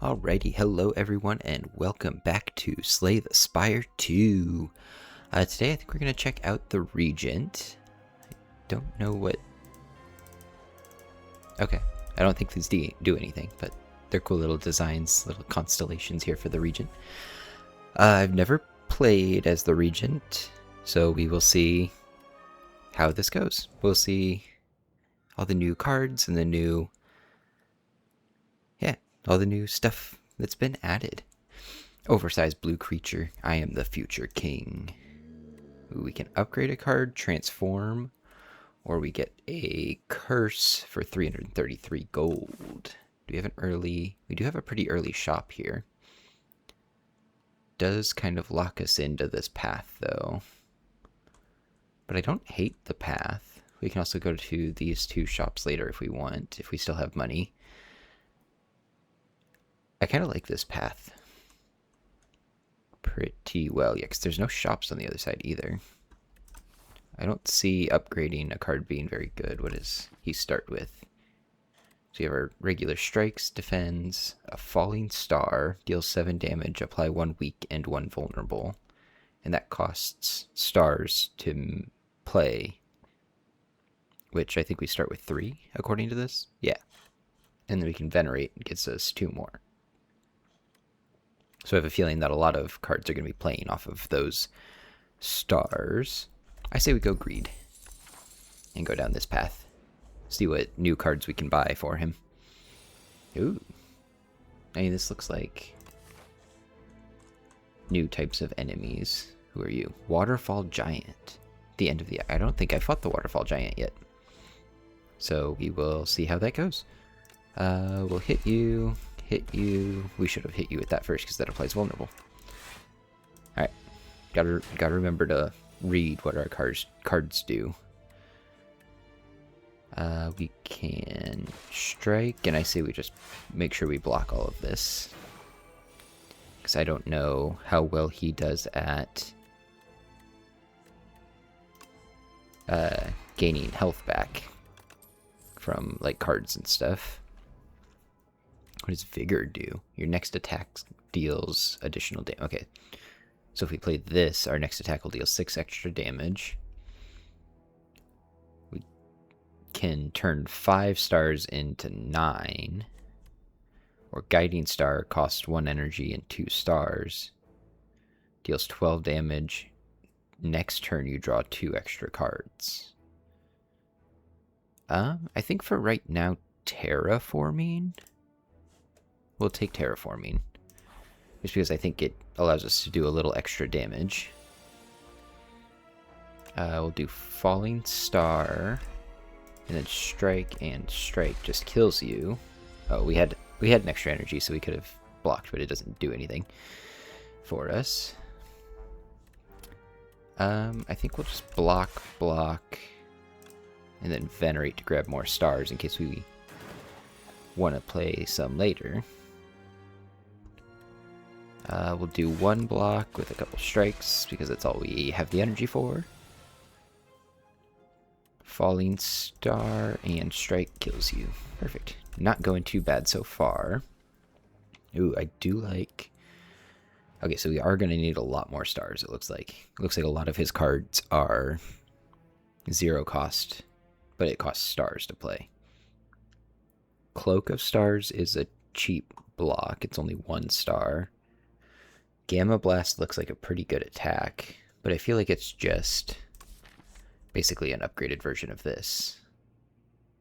Alrighty, hello everyone, and welcome back to Slay the Spire 2. Today I think we're going to check out the Regent. I don't know what... Okay, I don't think these do anything, but they're cool little designs, little constellations here for the Regent. I've never played as the Regent, so we will see how this goes. We'll see all the new cards and the new... all the new stuff that's been added. Oversized blue creature. I am the future king. Ooh, we can upgrade a card, transform, or we get a curse for 333 gold. Do we have an early... We do have a pretty early shop here. Does kind of lock us into this path, though. But I don't hate the path. We can also go to these two shops later if we want, if we still have money. I kind of like this path pretty well. Yeah, because there's no shops on the other side either. I don't see upgrading a card being very good. What does he start with? So you have our regular strikes, defends, a falling star, deals 7 damage, apply 1 weak and 1 vulnerable. And that costs stars to play, which I think we start with 3, according to this. Yeah. And then we can venerate, it gets us 2 more. So I have a feeling that a lot of cards are going to be playing off of those stars. I say we go greed and go down this path. See what new cards we can buy for him. Ooh. I mean, this looks like new types of enemies. Who are you? Waterfall Giant. The end of the... I don't think I fought the Waterfall Giant yet. So we will see how that goes. We'll hit you... hit you. We should have hit you with that first because that applies vulnerable. Alright. Gotta remember to read what our cards do. We can strike, and I say we just make sure we block all of this. Because I don't know how well he does at gaining health back from like cards and stuff. What does Vigor do? Your next attack deals additional damage. Okay. So if we play this, our next attack will deal 6 extra damage. We can turn 5 stars into 9. Or Guiding Star costs 1 energy and 2 stars. Deals 12 damage. Next turn you draw 2 extra cards. I think for right now, Terraforming... We'll take Terraforming, just because I think it allows us to do a little extra damage. We'll do Falling Star, and then Strike, and Strike just kills you. Oh, we had an extra energy, so we could have blocked, but it doesn't do anything for us. I think we'll just block, and then Venerate to grab more stars in case we want to play some later. We'll do 1 block with a couple strikes, because that's all we have the energy for. Falling Star and Strike kills you. Perfect. Not going too bad so far. Ooh, I do like... Okay, so we are going to need a lot more stars, it looks like. It looks like a lot of his cards are 0 cost, but it costs stars to play. Cloak of Stars is a cheap block. It's only 1 star. Gamma Blast looks like a pretty good attack, but I feel like it's just basically an upgraded version of this.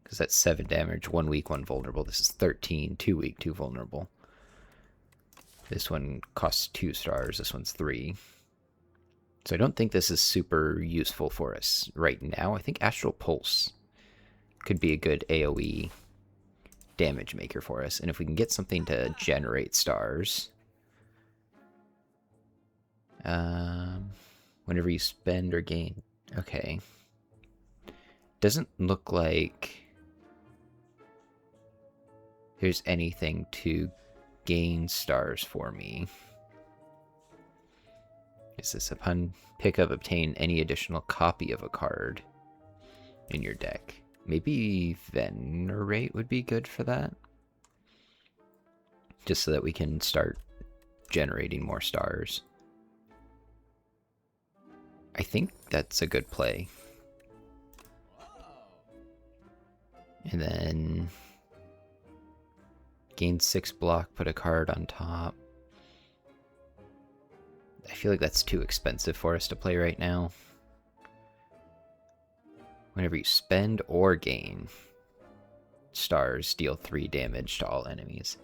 Because that's 7 damage, 1 weak, 1 vulnerable. This is 13, 2 weak, 2 vulnerable. This one costs 2 stars, this one's 3. So I don't think this is super useful for us right now. I think Astral Pulse could be a good AoE damage maker for us. And if we can get something to generate stars... whenever you spend or gain... Okay. Doesn't look like there's anything to gain stars for me. Is this upon pickup, obtain any additional copy of a card in your deck? Maybe Venerate would be good for that. just so that we can start generating more stars. I think that's a good play. And then gain 6 block, put a card on top. I feel like that's too expensive for us to play right now. Whenever you spend or gain stars, deal 3 damage to all enemies.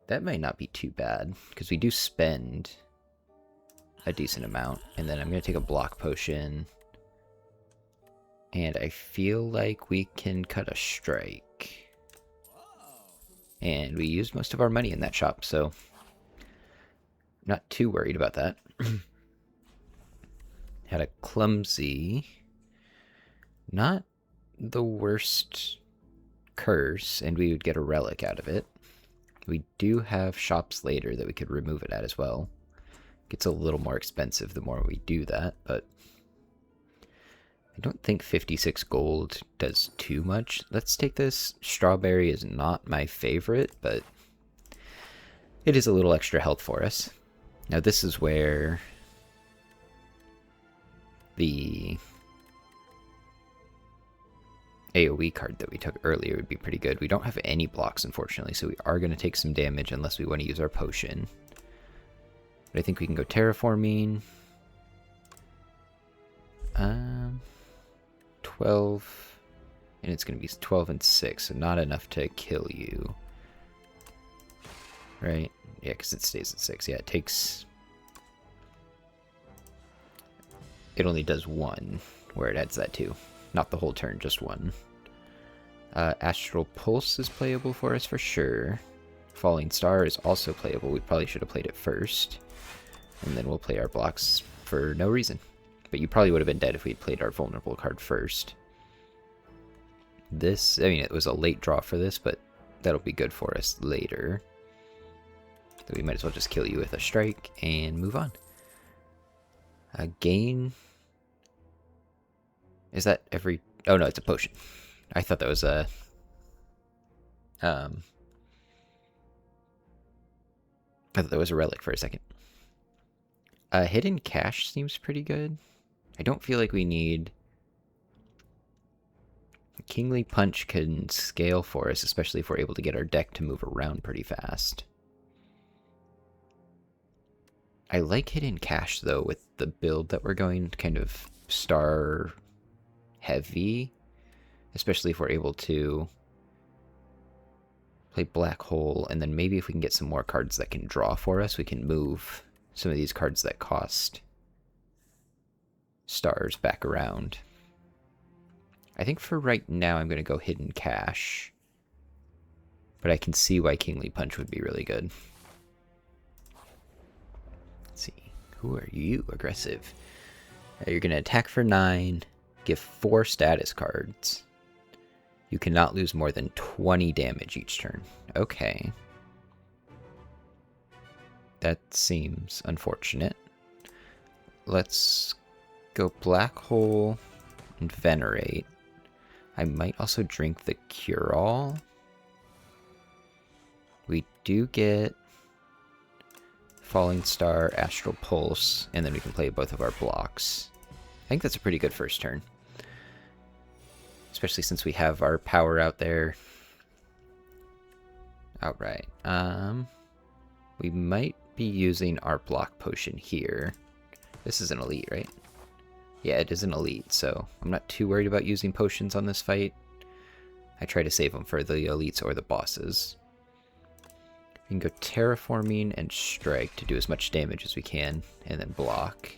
That might not be too bad, because we do spend a decent amount. And then I'm going to take a block potion. And I feel like we can cut a strike. And we used most of our money in that shop, so not too worried about that. Had a clumsy, not the worst curse, and we would get a relic out of it. We do have shops later that we could remove it at as well. Gets a little more expensive the more we do that, but I don't think 56 gold does too much. Let's take this. Strawberry is not my favorite, but it is a little extra health for us. Now this is where the AoE card that we took earlier would be pretty good. We don't have any blocks, unfortunately, so we are going to take some damage unless we want to use our potion. But I think we can go terraforming. 12, and it's going to be 12 and 6, so not enough to kill you. Right? Yeah, because it stays at 6. Yeah, it takes... It only does 1, where it adds that too. Not the whole turn, just 1. Astral Pulse is playable for us for sure. Falling Star is also playable. We probably should have played it first. And then we'll play our blocks for no reason. But you probably would have been dead if we had played our vulnerable card first. This, I mean, it was a late draw for this, but that'll be good for us later. So we might as well just kill you with a strike and move on. Gain. Is that every... Oh no, it's a potion. I thought that was a... I thought that was a relic for a second. Hidden Cache seems pretty good. I don't feel like we need... Kingly Punch can scale for us, especially if we're able to get our deck to move around pretty fast. I like Hidden Cache, though, with the build that we're going, kind of star heavy. Especially if we're able to play Black Hole, and then maybe if we can get some more cards that can draw for us, we can move some of these cards that cost stars back around. I think for right now I'm going to go Hidden Cache. But I can see why Kingly Punch would be really good. Let's see. Who are you? Aggressive. You're going to attack for 9, give 4 status cards. You cannot lose more than 20 damage each turn. Okay. That seems unfortunate. Let's go Black Hole and Venerate. I might also drink the Cure-All. We do get Falling Star, Astral Pulse, and then we can play both of our blocks. I think that's a pretty good first turn. Especially since we have our power out there. Alright. We might be using our block potion here. This is an elite, right? Yeah, it is an elite, so I'm not too worried about using potions on this fight. I try to save them for the elites or the bosses. We can go terraforming and strike to do as much damage as we can, and then block.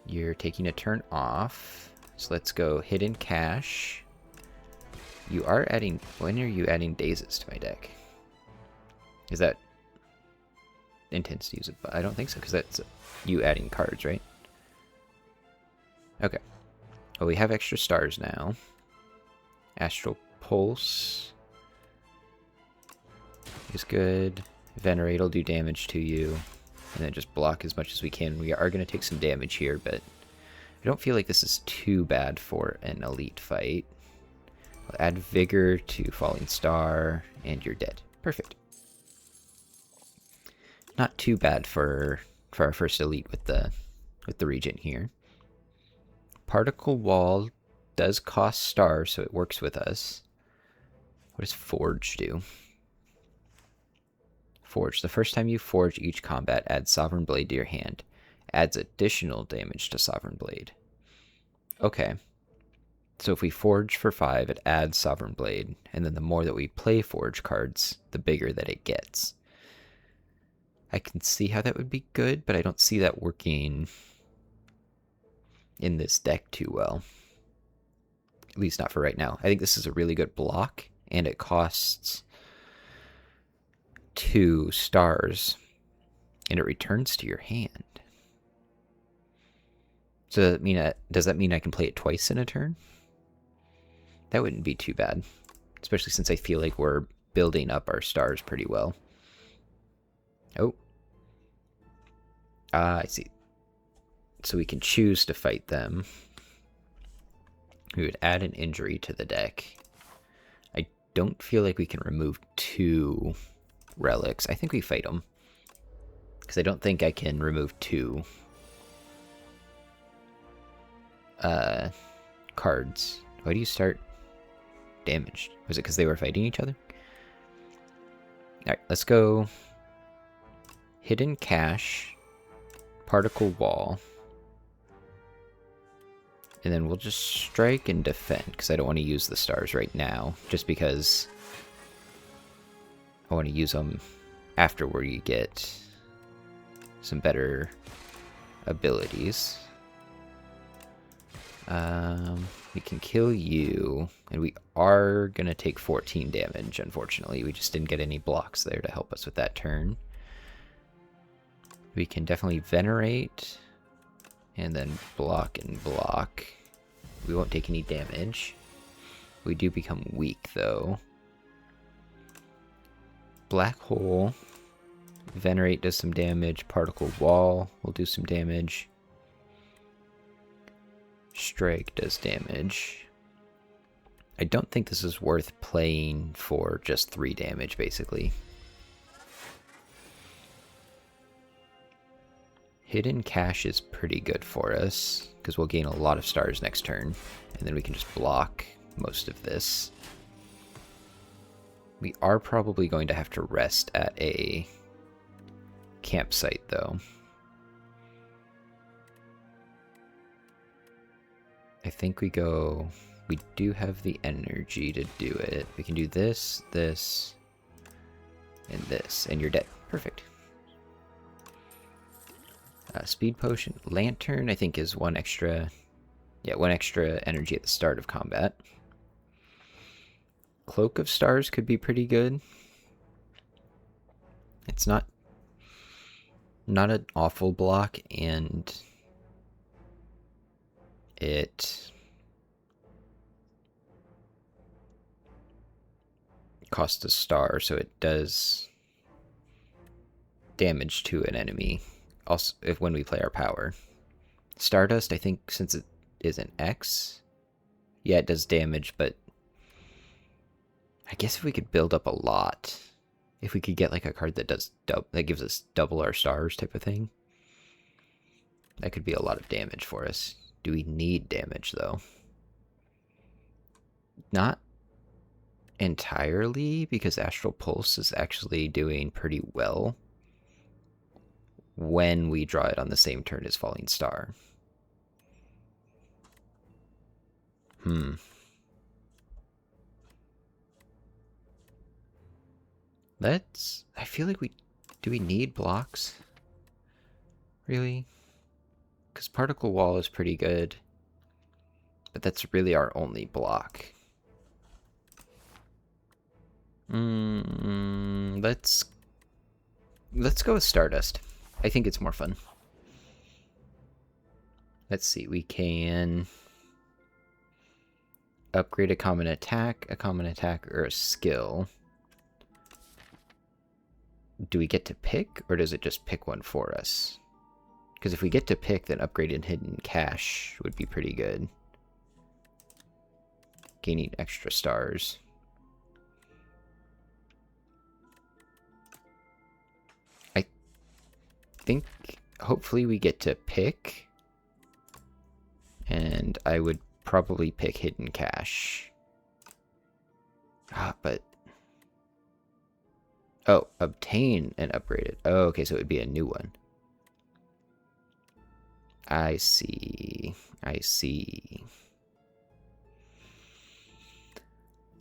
You're taking a turn off. So let's go Hidden Cache. You are adding... When are you adding Dazes to my deck? Is that... Intends to use it? But I don't think so, because that's you adding cards, right? Okay. Well, we have extra stars now. Astral Pulse is good. Venerate will do damage to you. And then just block as much as we can. We are going to take some damage here, but I don't feel like this is too bad for an elite fight. Add Vigor to Falling Star, and you're dead. Perfect. Not too bad for our first elite with the Regent here. Particle Wall does cost stars, so it works with us. What does Forge do? Forge. The first time you forge each combat, adds Sovereign Blade to your hand. Adds additional damage to Sovereign Blade. Okay. So if we forge for 5, it adds Sovereign Blade, and then the more that we play Forge cards, the bigger that it gets. I can see how that would be good, but I don't see that working in this deck too well. At least not for right now. I think this is a really good block, and it costs 2 stars, and it returns to your hand. So does that mean I can play it twice in a turn? That wouldn't be too bad, especially since I feel like we're building up our stars pretty well. Oh. I see. So we can choose to fight them. We would add an injury to the deck. I don't feel like we can remove 2 relics. I think we fight them, because I don't think I can remove 2 cards. Why do you start damaged? Was it because they were fighting each other? Alright, let's go Hidden Cache, Particle Wall, and then we'll just strike and defend, because I don't want to use the stars right now, just because I want to use them after where you get some better abilities. We can kill you, and we are going to take 14 damage, unfortunately. We just didn't get any blocks there to help us with that turn. We can definitely Venerate, and then block and block. We won't take any damage. We do become weak, though. Black Hole. Venerate does some damage. Particle Wall will do some damage. Strike does damage. I don't think this is worth playing for just 3 damage, basically. Hidden Cache is pretty good for us, because we'll gain a lot of stars next turn, and then we can just block most of this. We are probably going to have to rest at a campsite, though. I think we do have the energy to do it. We can do this, this, and this, and you're dead. Perfect. Speed Potion. Lantern, I think, is 1 extra... Yeah, 1 extra energy at the start of combat. Cloak of Stars could be pretty good. It's not an awful block, and it costs a star, so it does damage to an enemy. Also, when we play our power. Stardust, I think, since it is an X, yeah, it does damage, but I guess if we could build up a lot, if we could get like a card that does that gives us double our stars type of thing, that could be a lot of damage for us. Do we need damage, though? Not entirely, because Astral Pulse is actually doing pretty well when we draw it on the same turn as Falling Star. I feel like do we need blocks? Really? Because Particle Wall is pretty good, but that's really our only block. Let's go with Stardust. I think it's more fun. Let's see, we can upgrade a common attack, or a skill. Do we get to pick, or does it just pick one for us? Because if we get to pick, then upgraded Hidden Cache would be pretty good. gaining extra stars. I think hopefully we get to pick, and I would probably pick hidden cache. But oh, obtain and upgrade it. Oh, okay, so it would be a new one. I see. I see.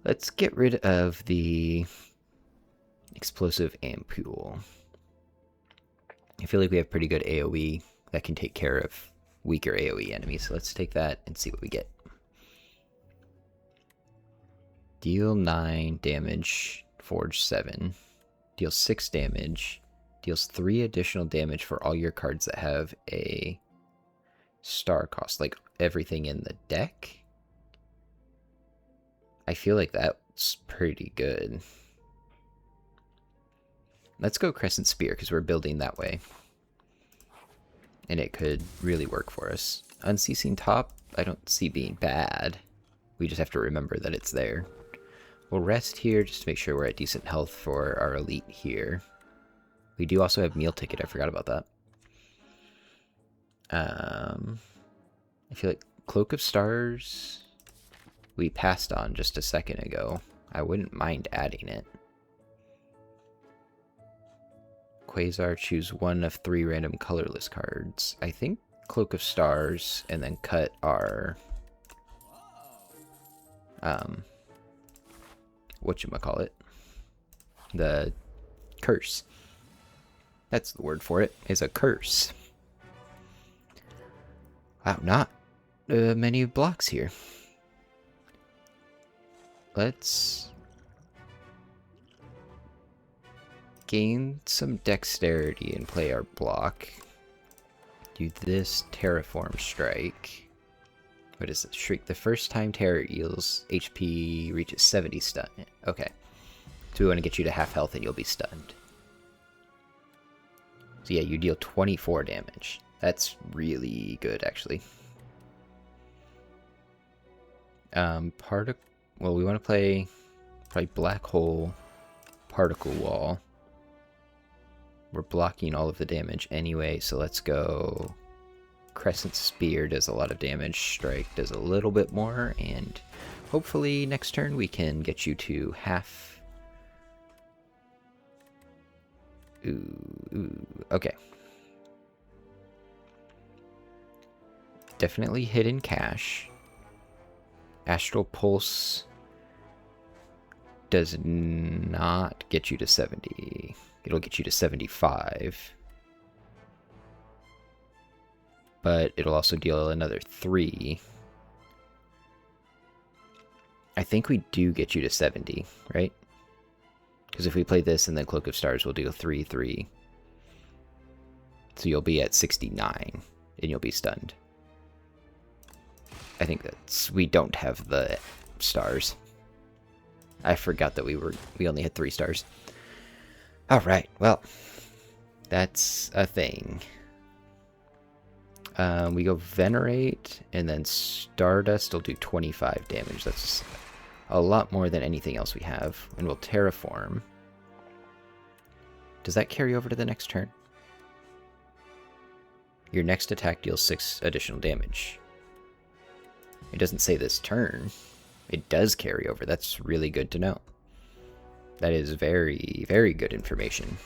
Let's get rid of the explosive ampule. I feel like we have pretty good AoE that can take care of weaker AoE enemies. So let's take that and see what we get. Deal 9 damage, forge 7. Deals 6 damage. Deals 3 additional damage for all your cards that have a star cost, like everything in the deck. I feel like that's pretty good. Let's go Crescent Spear, because we're building that way. And it could really work for us. Unceasing Top, I don't see being bad. We just have to remember that it's there. We'll rest here just to make sure we're at decent health for our elite here. We do also have Meal Ticket, I forgot about that. I feel like Cloak of Stars we passed on just a second ago. I wouldn't mind adding it. Quasar, choose one of 3 random colorless cards. I think Cloak of Stars, and then cut our whatchamacallit? The curse. That's the word for it, is a curse. Wow, not many blocks here. Let's gain some dexterity and play our block. Do this Terraform Strike. What is it? Shriek. The first time terror deals HP reaches 70 stun. Okay. So we want to get you to half health and you'll be stunned. So yeah, you deal 24 damage. That's really good, actually. Well, we want to play probably Black Hole, Particle Wall. We're blocking all of the damage anyway, so let's go Crescent Spear does a lot of damage, Strike does a little bit more, and hopefully next turn we can get you to half. Ooh, okay. Definitely hidden cache. Astral Pulse does not get you to 70. It'll get you to 75. But it'll also deal another 3. I think we do get you to 70, right? Because if we play this and then Cloak of Stars, we'll do a 3-3. So you'll be at 69, and you'll be stunned. I think we don't have the stars. I forgot that we only had 3 stars. Alright, well, that's a thing. We go Venerate, and then Stardust will do 25 damage. That's a lot more than anything else we have. And we'll Terraform. Does that carry over to the next turn? Your next attack deals 6 additional damage. It doesn't say this turn. It does carry over. That's really good to know. That is very, very good information.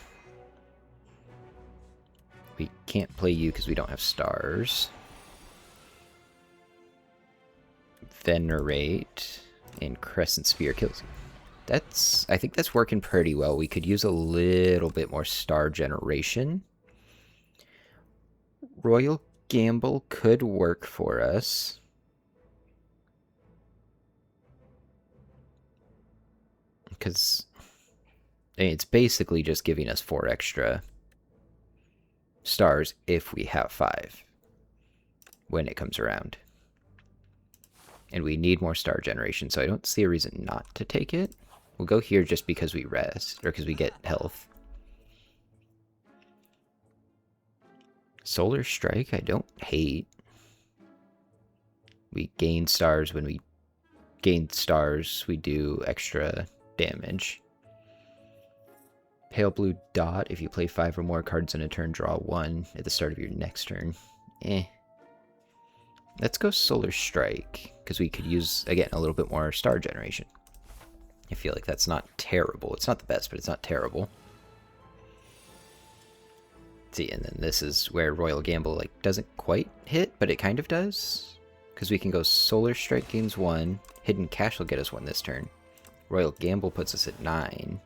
We can't play you because we don't have stars. Venerate and Crescent Spear kills you. I think that's working pretty well. We could use a little bit more star generation. Royal Gamble could work for us. Because it's basically just giving us 4 extra stars if we have 5 when it comes around. And we need more star generation, so I don't see a reason not to take it. We'll go here just because we rest, or because we get health. Solar Strike, I don't hate. We gain stars when we gain stars, we do extra damage. Pale blue dot, if you play 5 or more cards in a turn, draw 1 at the start of your next turn. Let's go Solar Strike, because we could use, again, a little bit more star generation. I feel like that's not terrible. It's not the best, but it's not terrible. See, and then this is where Royal Gamble like doesn't quite hit, but it kind of does. Because we can go Solar Strike gains 1, Hidden Cache will get us 1 this turn. Royal Gamble puts us at 9.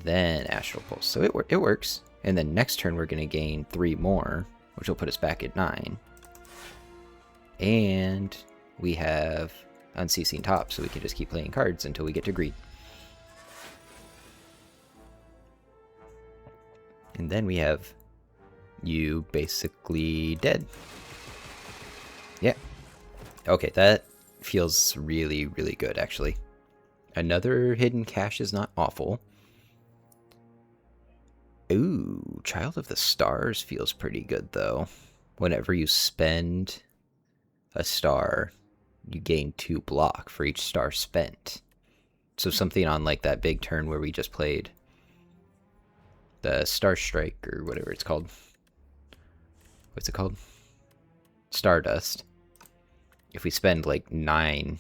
Then Astral Pulse. So it works. And then next turn we're going to gain 3 more, which will put us back at 9. And we have Unceasing Top, so we can just keep playing cards until we get to Greed. And then we have you basically dead. Yeah. Okay, that feels really, really good, actually. Another Hidden Cache is not awful. Ooh, Child of the Stars feels pretty good, though. Whenever you spend a star, you gain 2 block for each star spent. So something on like that big turn where we just played the Star Strike, or whatever it's called. What's it called? Stardust. If we spend like 9,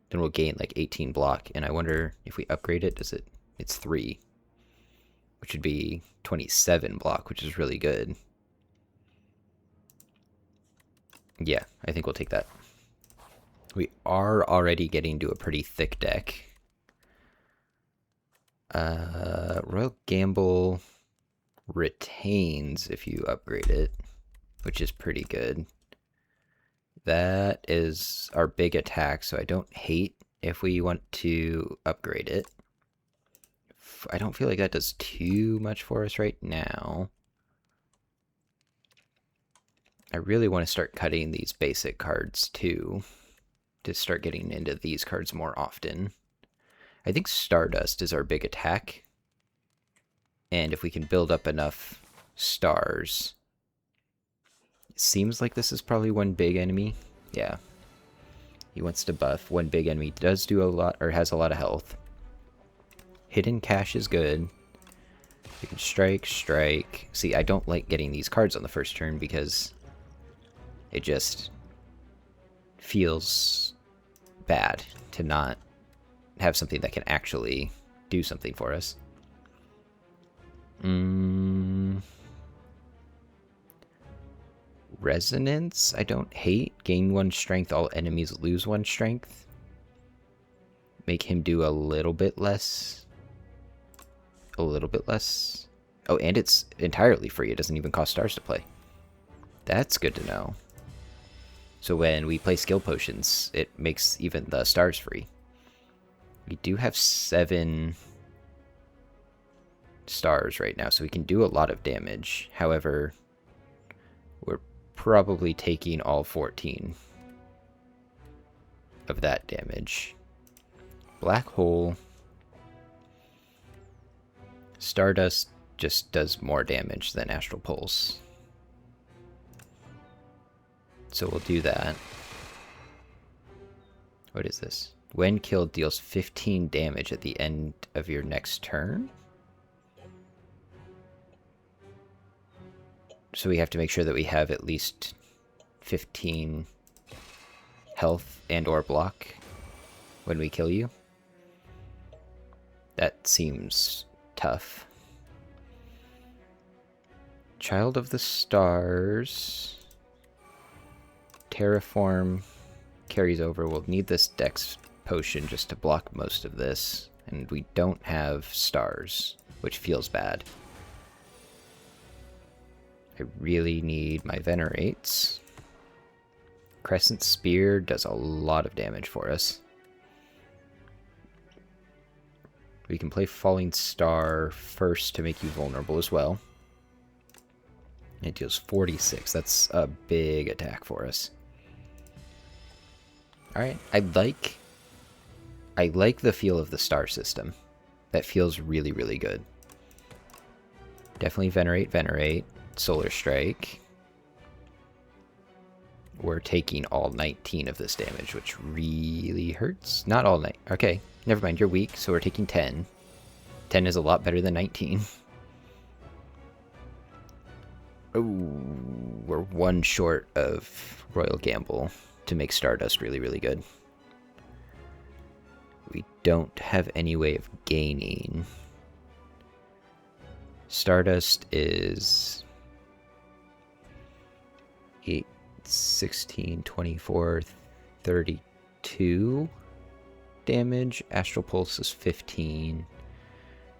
then we'll gain like 18 block. And I wonder if we upgrade it, does it? It's 3. Which would be 27 block, which is really good. Yeah, I think we'll take that. We are already getting to a pretty thick deck. Royal Gamble retains if you upgrade it, which is pretty good. That is our big attack, so I don't hate if we want to upgrade it. I don't feel like that does too much for us right now. I really want to start cutting these basic cards too, to start getting into these cards more often. I think Stardust is our big attack. And if we can build up enough stars... It seems like this is probably one big enemy. Yeah. He wants to buff. One big enemy does do a lot, or has a lot of health. Hidden Cache is good. You can strike, strike. See, I don't like getting these cards on the first turn because it just feels bad to not have something that can actually do something for us. Resonance, I don't hate. Gain 1 strength, all enemies lose 1 strength. Make him do a little bit less. A little bit less. Oh, and it's entirely free. It doesn't even cost stars to play. That's good to know. So when we play skill potions, it makes even the stars free. We do have 7 stars right now, so we can do a lot of damage. However, we're probably taking all 14 of that damage. Black Hole. Stardust just does more damage than Astral Pulse. So we'll do that. What is this? When killed, deals 15 damage at the end of your next turn? So we have to make sure that we have at least 15 health and or block when we kill you. That seems tough. Child of the Stars. Terraform carries over. We'll need this Dex potion just to block most of this. And we don't have stars, which feels bad. I really need my Venerates. Crescent Spear does a lot of damage for us. We can play Falling Star first to make you vulnerable as well. It deals 46. That's a big attack for us. Alright, I like the feel of the star system. That feels really, really good. Definitely Venerate, Venerate. Solar Strike. we're taking all 19 of this damage, which really hurts. Not all night. Okay, never mind. You're weak, so we're taking 10. 10 is a lot better than 19. Oh, we're one short of Royal Gamble to make Stardust really, really good. We don't have any way of gaining. Stardust is 8, 16, 24, 32 damage. Astral Pulse is 15.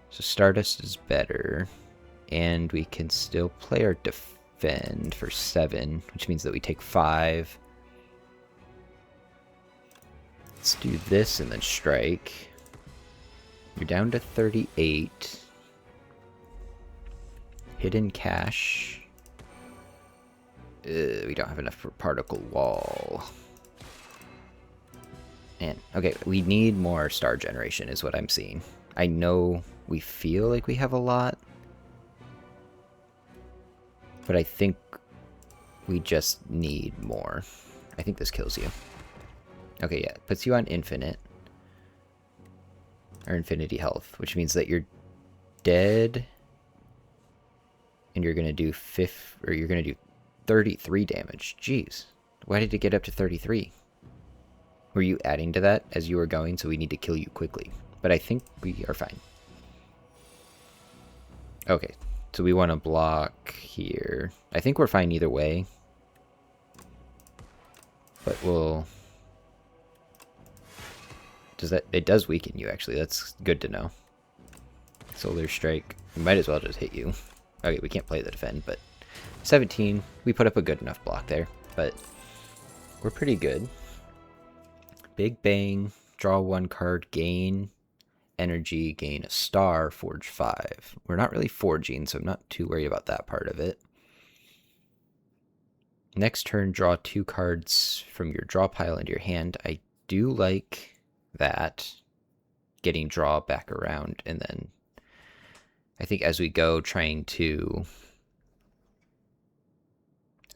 So Stardust is better. And we can still play our defend for 7, which means that we take 5. Let's do this and then strike. You're down to 38. Hidden Cache. We don't have enough for Particle Wall. Man, okay, we need more star generation is what I'm seeing. I know we feel like we have a lot, but I think we just need more. I think this kills you. Okay, yeah, it puts you on infinite. Or infinity health, which means that you're dead. And you're gonna do 33 damage. Jeez. Why did it get up to 33? Were you adding to that as you were going, so we need to kill you quickly? But I think we are fine. Okay, so we want to block here. I think we're fine either way. But we'll... Does that... It does weaken you, actually. That's good to know. Solar Strike. We might as well just hit you. Okay, we can't play the defend, but... 17. We put up a good enough block there, but... We're pretty good. Big Bang. Draw 1 card. Gain energy. Gain a star. Forge 5. We're not really forging, so I'm not too worried about that part of it. Next turn, draw 2 cards from your draw pile into your hand. I do like that. Getting draw back around, and then I think as we go, trying to...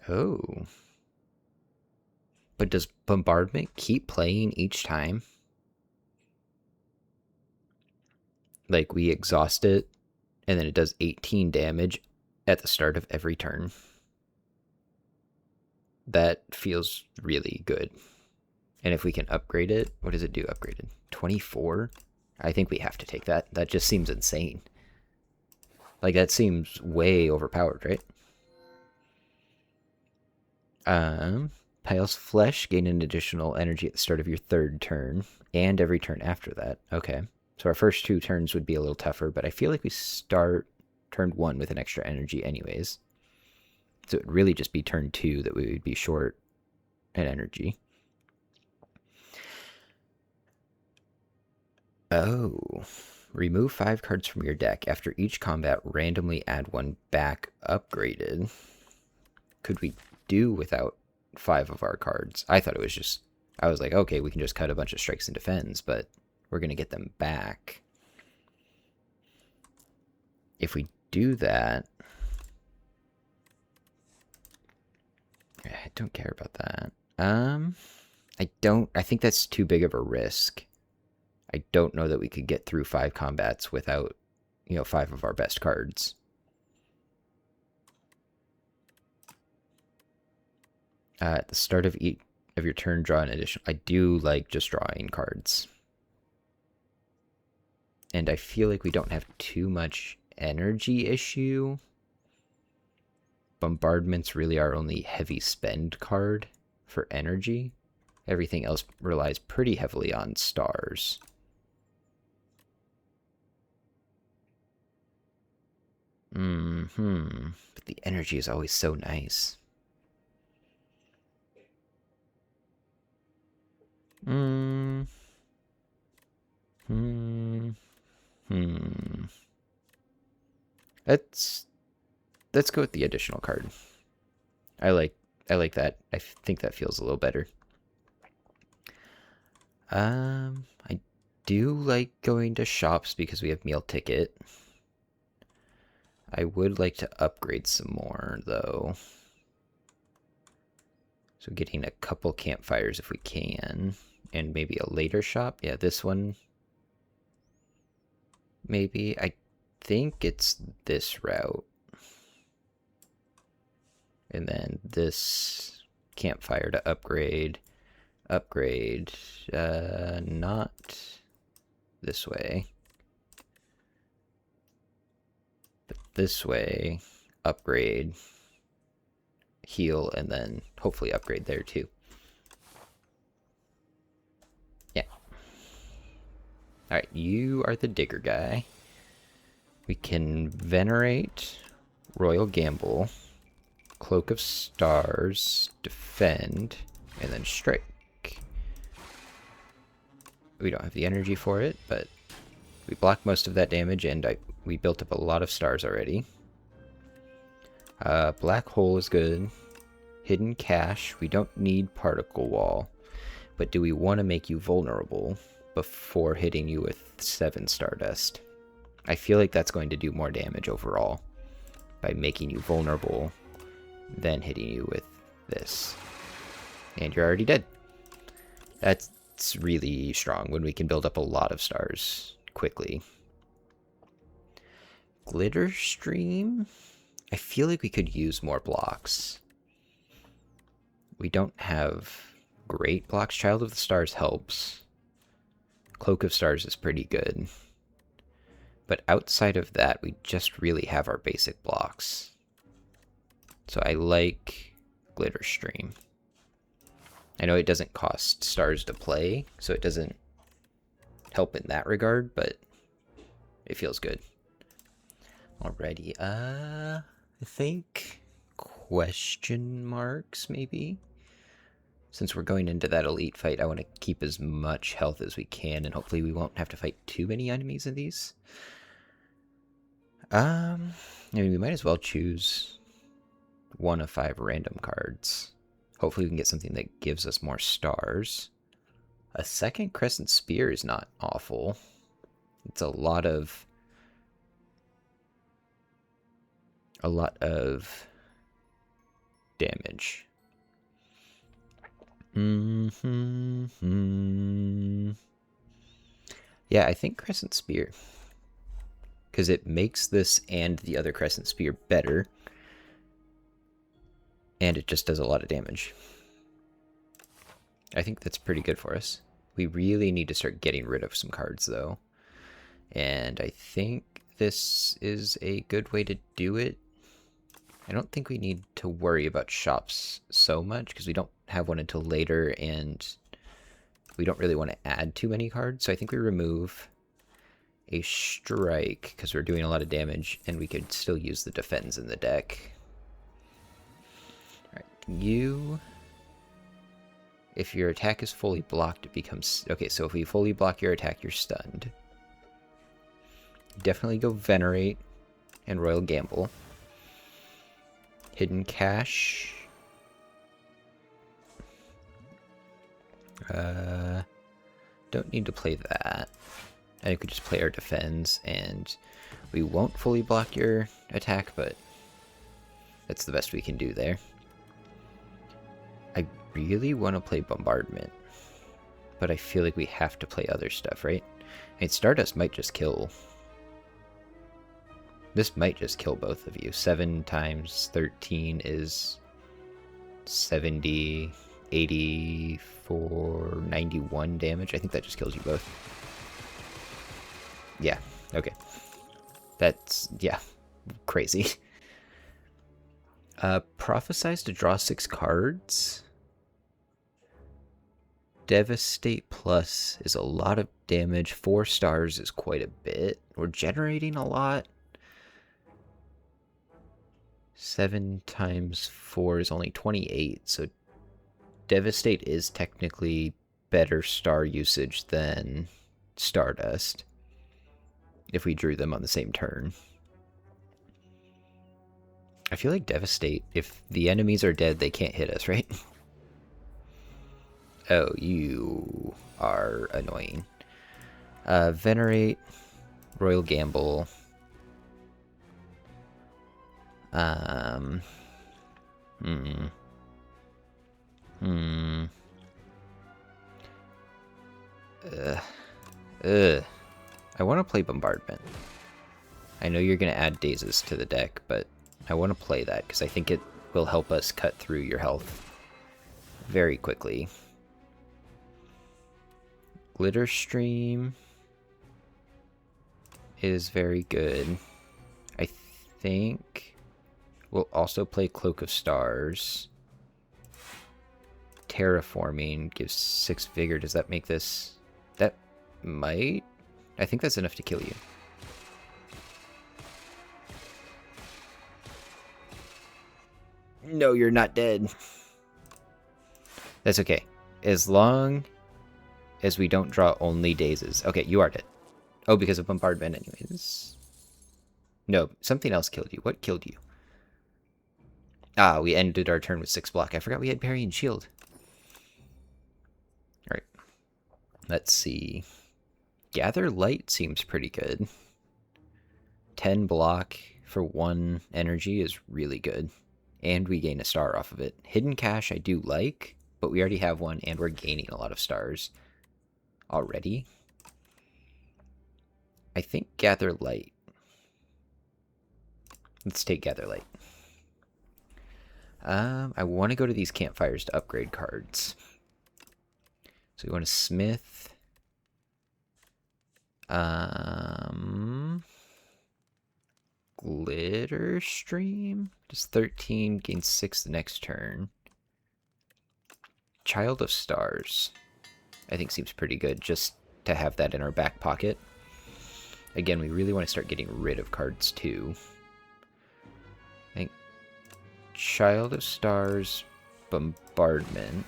Oh. But does Bombardment keep playing each time? Like, we exhaust it, and then it does 18 damage at the start of every turn. That feels really good. And if we can upgrade it, what does it do upgraded? 24? I think we have to take that. That just seems insane. Like, that seems way overpowered, right? Pile's Flesh, gain an additional energy at the start of your 3rd turn, and every turn after that. Okay. So our first 2 turns would be a little tougher, but I feel like we start turn 1 with an extra energy anyways. So it would really just be turn 2 that we would be short an energy. Oh. Remove 5 cards from your deck. After each combat, randomly add 1 back upgraded. Could we do without 5 of our cards? I thought it was just... I was like, okay, we can just cut a bunch of strikes and defends, but we're going to get them back. If we do that... I don't care about that. I think that's too big of a risk. I don't know that we could get through 5 combats without, 5 of our best cards. At the start of each of your turn, draw an additional... I do like just drawing cards. And I feel like we don't have too much energy issue. Bombardment's really our only heavy spend card for energy. Everything else relies pretty heavily on stars. But the energy is always so nice. Let's go with the additional card. I like that. I think that feels a little better. I do like going to shops because we have meal ticket. I would like to upgrade some more, though. So getting a couple campfires if we can. And maybe a later shop. Yeah, this one. Maybe. I think it's this route. And then this campfire to upgrade. Upgrade. Not this way. But this way. Upgrade. Heal, and then hopefully upgrade there too. Yeah. Alright, you are the digger guy. We can venerate, Royal Gamble, Cloak of Stars, defend, and then strike. We don't have the energy for it, but we blocked most of that damage, and we built up a lot of stars already. Black Hole is good. Hidden Cache. We don't need Particle Wall. But do we want to make you vulnerable before hitting you with 7 Stardust? I feel like that's going to do more damage overall by making you vulnerable than hitting you with this. And you're already dead. That's really strong when we can build up a lot of stars quickly. Glitter Stream? I feel like we could use more blocks. We don't have great blocks. Child of the Stars helps. Cloak of Stars is pretty good. But outside of that, we just really have our basic blocks. So I like Glitter Stream. I know it doesn't cost stars to play, so it doesn't help in that regard, but it feels good. Alrighty, I think question marks, maybe? Since we're going into that elite fight, I want to keep as much health as we can, and hopefully we won't have to fight too many enemies in these. I mean, we might as well choose 1 of 5 random cards. Hopefully we can get something that gives us more stars. A second Crescent Spear is not awful. It's a lot of damage. Yeah, I think Crescent Spear. Because it makes this and the other Crescent Spear better. And it just does a lot of damage. I think that's pretty good for us. We really need to start getting rid of some cards, though. And I think this is a good way to do it. I don't think we need to worry about shops so much, because we don't have one until later, and we don't really want to add too many cards. So I think we remove a strike, because we're doing a lot of damage, and we could still use the defense in the deck. Alright, you... If your attack is fully blocked, it becomes... Okay, so if we fully block your attack, you're stunned. Definitely go Venerate and Royal Gamble. Hidden Cache. Don't need to play that. I could just play our defense, and we won't fully block your attack, but that's the best we can do there. I really want to play Bombardment, but I feel like we have to play other stuff, right? And Stardust might just kill... This might just kill both of you. 7 times 13 is 70, 84, 91 damage. I think that just kills you both. Yeah, okay. That's, yeah, crazy. Prophesize to draw 6 cards. Devastate Plus is a lot of damage. 4 stars is quite a bit. We're generating a lot. 7 times 4 is only 28, so Devastate is technically better star usage than Stardust, if we drew them on the same turn. I feel like Devastate, if the enemies are dead, they can't hit us, right? Oh, you are annoying. Venerate, Royal Gamble... Hmm. Ugh. I want to play Bombardment. I know you're going to add Dazes to the deck, but I want to play that because I think it will help us cut through your health very quickly. Glitter Stream is very good. I think we'll also play Cloak of Stars. Terraforming gives 6 Vigor. Does that make this... That might... I think that's enough to kill you. No, you're not dead. That's okay. As long as we don't draw only Dazes. Okay, you are dead. Oh, because of Bombardment anyways. No, something else killed you. What killed you? Ah, we ended our turn with 6 block. I forgot we had Parry and Shield. Alright. Let's see. Gather Light seems pretty good. 10 block for 1 energy is really good. And we gain a star off of it. Hidden Cache I do like, but we already have one, and we're gaining a lot of stars already. I think Gather Light. Let's take Gather Light. I want to go to these campfires to upgrade cards. So we want to Smith. Glitter Stream? Just 13, gain 6 the next turn. Child of Stars, I think seems pretty good just to have that in our back pocket. Again, we really want to start getting rid of cards too. I think Child of Stars, Bombardment.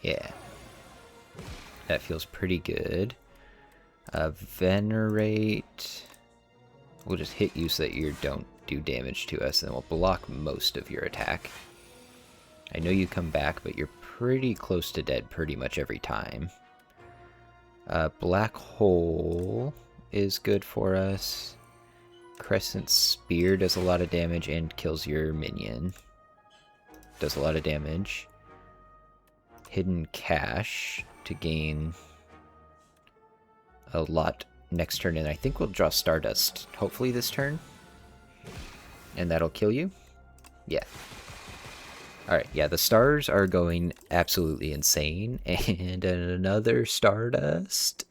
Yeah. That feels pretty good. Venerate. We'll just hit you so that you don't do damage to us, and we'll block most of your attack. I know you come back, but you're pretty close to dead pretty much every time. Black Hole is good for us. Crescent Spear does a lot of damage and kills your minion. Does a lot of damage. Hidden Cache to gain a lot next turn, and I think we'll draw Stardust hopefully this turn. And that'll kill you? Yeah. Alright, yeah, the stars are going absolutely insane. And another Stardust.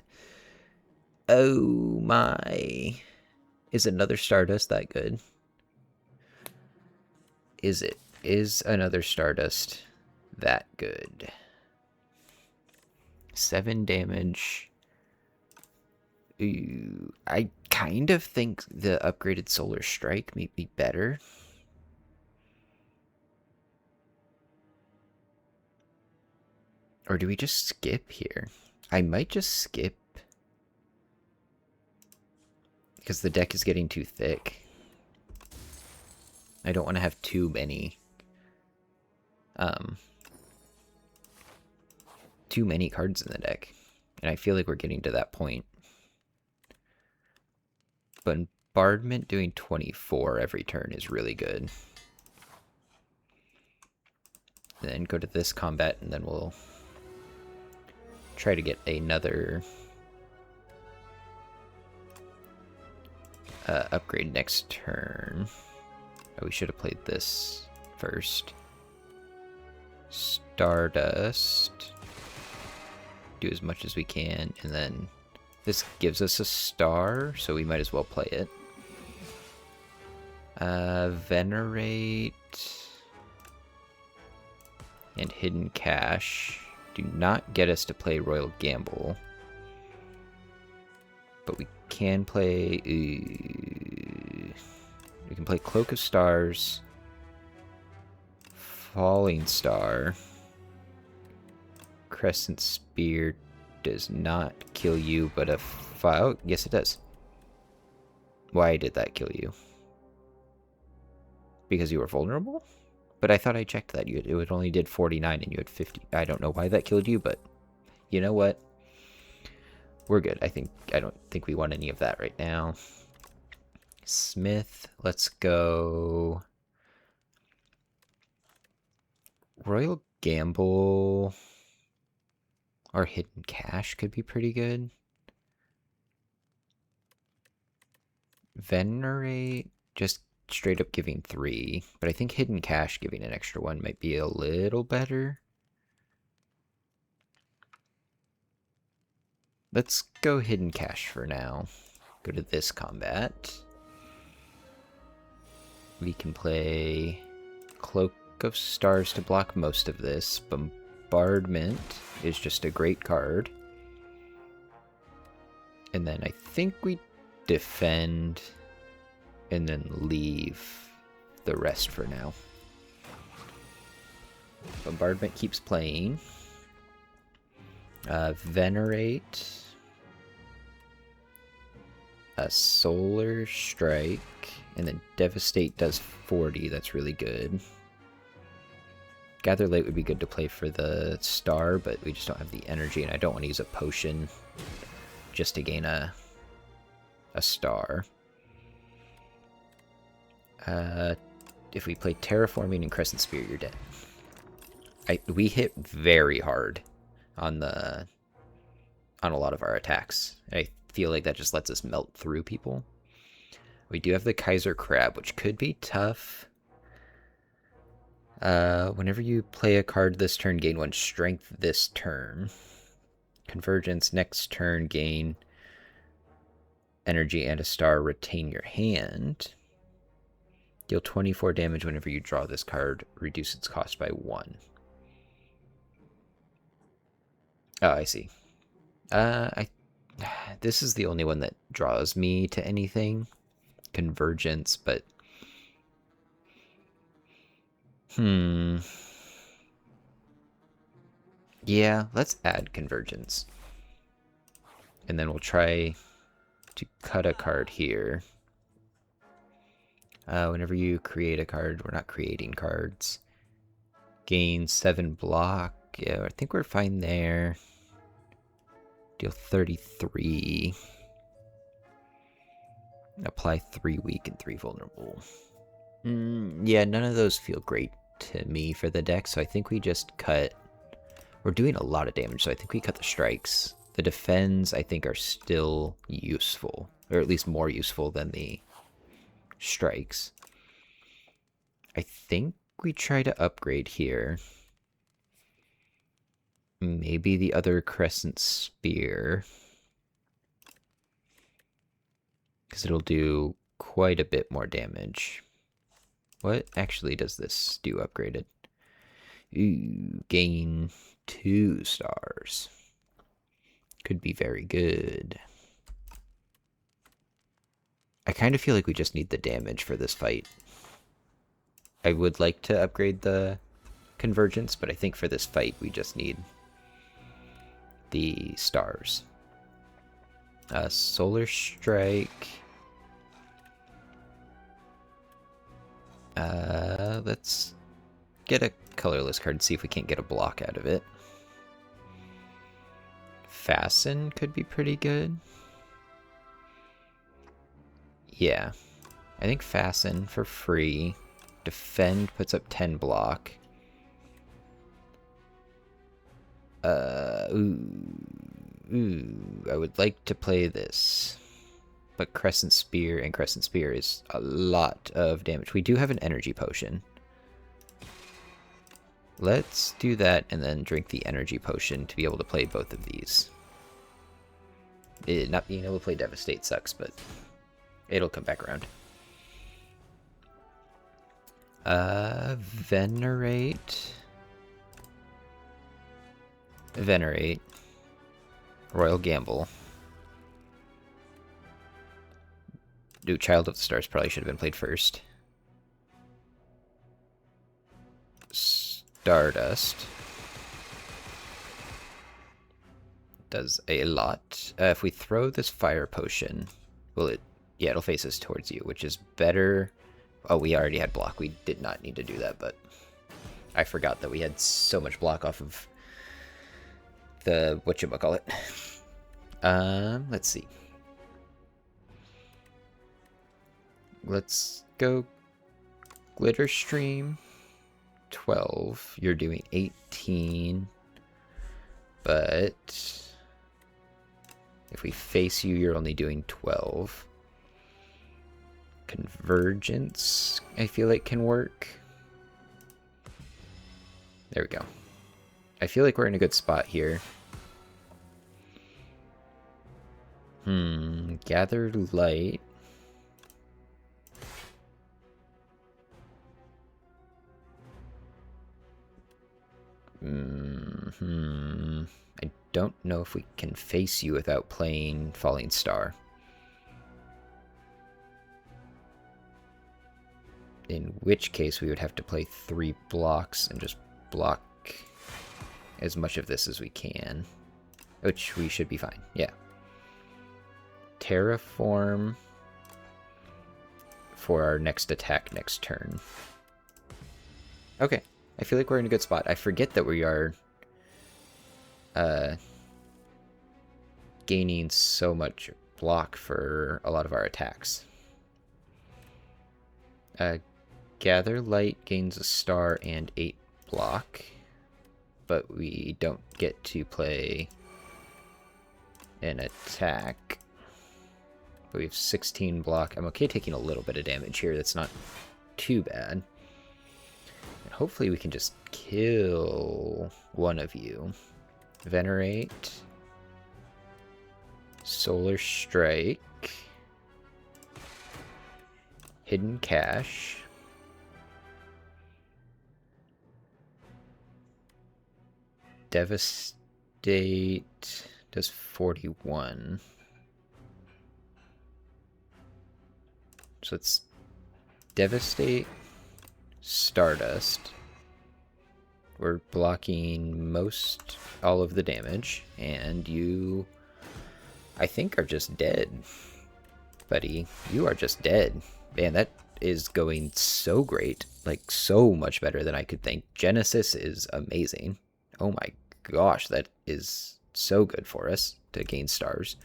Oh my. Is another Stardust that good? Is it? Is another Stardust that good? 7 damage. Ooh, I kind of think the upgraded Solar Strike may be better. Or do we just skip here? I might just skip. Because the deck is getting too thick. I don't want to have too many cards in the deck. And I feel like we're getting to that point. Bombardment doing 24 every turn is really good. Then go to this combat, and then we'll try to get another upgrade next turn. Oh, we should have played this first. Stardust. Do as much as we can, and then this gives us a star, so we might as well play it. Venerate and Hidden Cache do not get us to play Royal Gamble, but we can play. We can play Cloak of Stars, Falling Star. Crescent Spear does not kill you, but a file. Yes, it does. Why did that kill you? Because you were vulnerable? But I thought I checked that. It only did 49 and you had 50. I don't know why that killed you, but you know what? We're good. I don't think we want any of that right now. Smith, let's go. Royal Gamble or Hidden Cash could be pretty good. Venerate, just straight up giving 3, but I think Hidden Cash giving an extra 1 might be a little better. Let's go Hidden Cash for now. Go to this combat. We can play Cloak of Stars to block most of this. Bombardment is just a great card. And then I think we defend and then leave the rest for now. Bombardment keeps playing. Venerate. A Solar Strike. And then Devastate does 40. That's really good. Gather Late would be good to play for the star, but we just don't have the energy, and I don't want to use a potion just to gain a star. If we play Terraforming and Crescent Spear, you're dead. We hit very hard on a lot of our attacks. I feel like that just lets us melt through people. We do have the Kaiser Crab, which could be tough. Whenever you play a card this turn, gain 1 strength this turn. Convergence, next turn, gain energy and a star, retain your hand. Deal 24 damage whenever you draw this card, reduce its cost by 1. Oh, I see. This is the only one that draws me to anything. Convergence, but yeah, let's add Convergence. And then we'll try to cut a card here. Whenever you create a card, we're not creating cards. Gain 7 block. Yeah, I think we're fine there. Deal 33. Apply 3 weak and 3 vulnerable. Yeah, none of those feel great to me for the deck, so I think we just cut. We're doing a lot of damage, so I think we cut the strikes. The defends, I think, are still useful, or at least more useful than the strikes. I think we try to upgrade here. Maybe the other Crescent Spear, because it'll do quite a bit more damage. What actually does this do upgraded? Ooh, gain 2 stars. Could be very good. I kind of feel like we just need the damage for this fight. I would like to upgrade the Convergence, but I think for this fight we just need the stars. Solar Strike. Let's get a colorless card and see if we can't get a block out of it. Fasten could be pretty good. Yeah. I think Fasten for free. Defend puts up 10 block. I would like to play this. But Crescent Spear and Crescent Spear is a lot of damage. We do have an energy potion. Let's do that and then drink the energy potion to be able to play both of these. Not being able to play Devastate sucks, but it'll come back around. Venerate. Royal Gamble. Dude, Child of the Stars probably should have been played first. Stardust. Does a lot. If we throw this fire potion, will it? Yeah, it'll face us towards you, which is better. Oh, we already had block. We did not need to do that, but I forgot that we had so much block off of the whatchamacallit. Let's see. Let's go Glitter Stream. 12. You're doing 18. But if we face you, you're only doing 12. Convergence, I feel like, can work. There we go. I feel like we're in a good spot here. Gather light. I don't know if we can face you without playing Falling Star. In which case we would have to play 3 blocks and just block as much of this as we can. Which we should be fine, yeah. Terraform for our next attack next turn. Okay, I feel like we're in a good spot. I forget that we are gaining so much block for a lot of our attacks. Gather Light gains a star and 8 block, but we don't get to play an attack. But we have 16 block. I'm okay taking a little bit of damage here. That's not too bad. And hopefully we can just kill one of you. Venerate. Solar Strike. Hidden Cache. Devastate does 41. So it's Devastate, Stardust. We're blocking all of the damage, and you, I think, are just dead. Buddy, you are just dead. Man, that is going so great. Like, so much better than I could think. Genesis is amazing. Oh my gosh, that is so good for us to gain stars.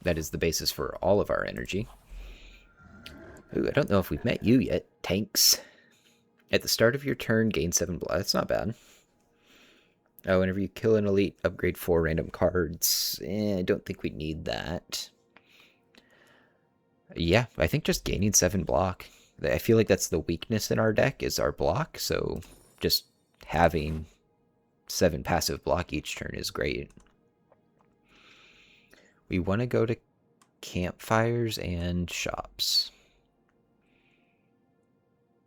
That is the basis for all of our energy. Ooh, I don't know if we've met you yet. Tanks. At the start of your turn, gain 7 blood. That's not bad. Oh, whenever you kill an elite, upgrade 4 random cards. I don't think we need that. Yeah, I think just gaining 7 block. I feel like that's the weakness in our deck, is our block. So just having 7 passive block each turn is great. We want to go to campfires and shops.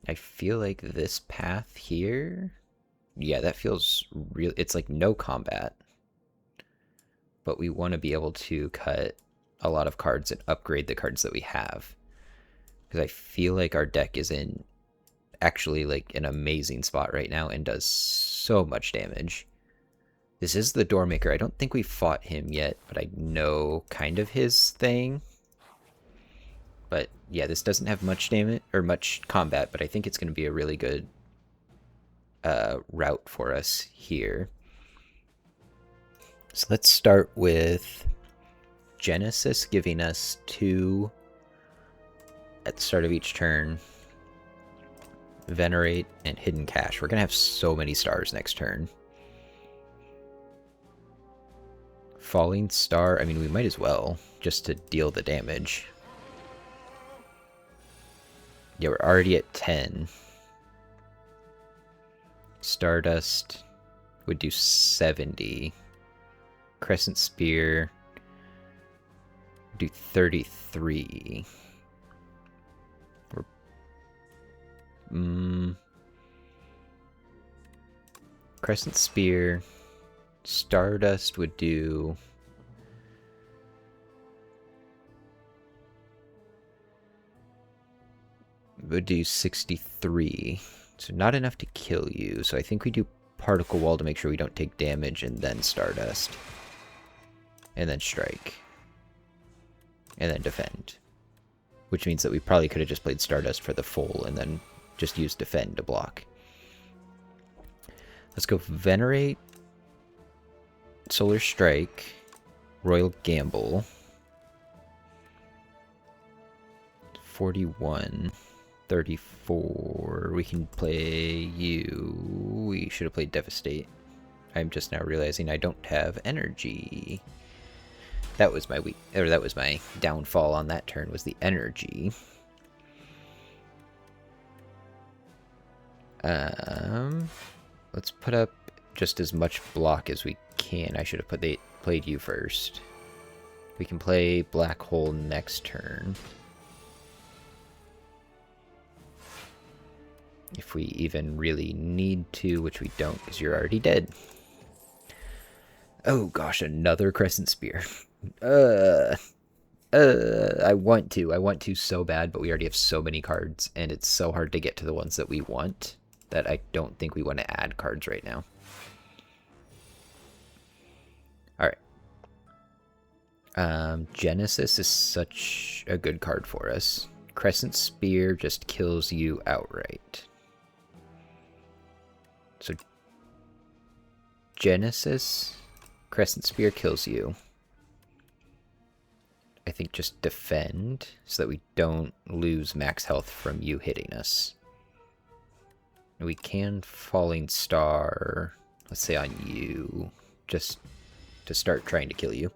I feel like this path here, yeah, that feels real. It's like no combat, but we want to be able to cut a lot of cards and upgrade the cards that we have, because I feel like our deck is in actually like an amazing spot right now and does so much damage. This is the Doormaker. I don't think we fought him yet, but I know kind of his thing. But yeah, this doesn't have much damage or much combat, but I think it's going to be a really good route for us here. So let's start with Genesis giving us 2 at the start of each turn. Venerate and Hidden Cache. We're going to have so many stars next turn. Falling Star, I mean, we might as well, just to deal the damage. Yeah, we're already at 10. Stardust would do 70. Crescent Spear would do 33. Crescent Spear. Stardust would do 63. So not enough to kill you. So I think we do Particle Wall to make sure we don't take damage, and then Stardust. And then Strike. And then Defend. Which means that we probably could have just played Stardust for the full and then just used Defend to block. Let's go Venerate, Solar Strike, Royal Gamble. 41. 34. We can play you. We should have played Devastate. I'm just now realizing I don't have energy. That was my that was my downfall on that turn, was the energy. Let's put up just as much block as we can. I should have played you first. We can play Black Hole next turn. If we even really need to, which we don't, because you're already dead. Oh gosh, another Crescent Spear. I want to so bad, but we already have so many cards, and it's so hard to get to the ones that we want that I don't think we want to add cards right now. Alright. Genesis is such a good card for us. Crescent Spear just kills you outright. So, Genesis, Crescent Spear kills you. I think just defend so that we don't lose max health from you hitting us. We can Falling Star, let's say on you, just to start trying to kill you.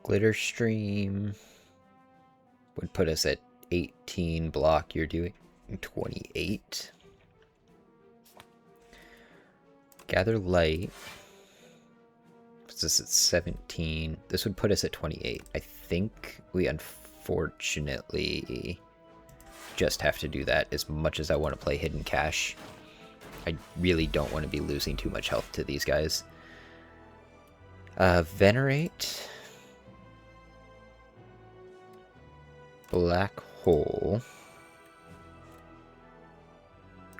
Glitter Stream would put us at 18 block. You're doing 28. Gather Light puts us at 17. This would put us at 28. I think we unfortunately just have to do that. As much as I want to play Hidden Cache, I really don't want to be losing too much health to these guys. Venerate, Black Hole,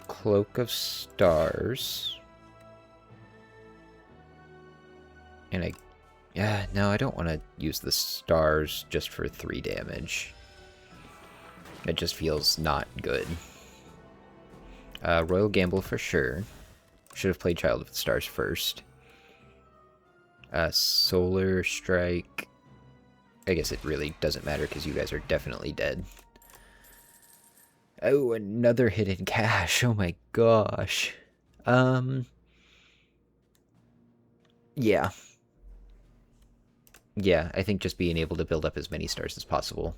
Cloak of Stars, and no, I don't want to use the stars just for 3 damage. It just feels not good. Royal Gamble for sure. Should have played Child of the Stars first. Solar Strike. I guess it really doesn't matter because you guys are definitely dead. Oh, another Hidden Cache. Oh my gosh. Yeah. Yeah, I think just being able to build up as many stars as possible.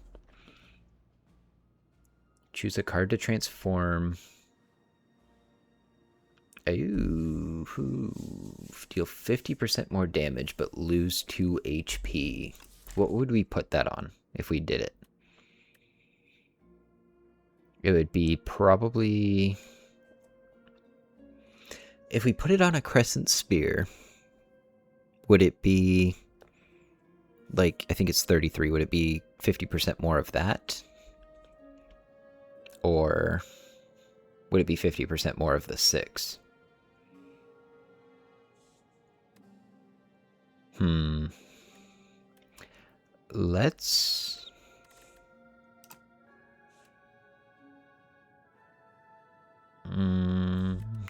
Choose a card to transform. Ooh, deal 50% more damage, but lose 2 HP. What would we put that on if we did it? It would be probably... If we put it on a Crescent Spear, would it be... Like, I think it's 33. Would it be 50% more of that? Or would it be 50% more of the 6? Let's...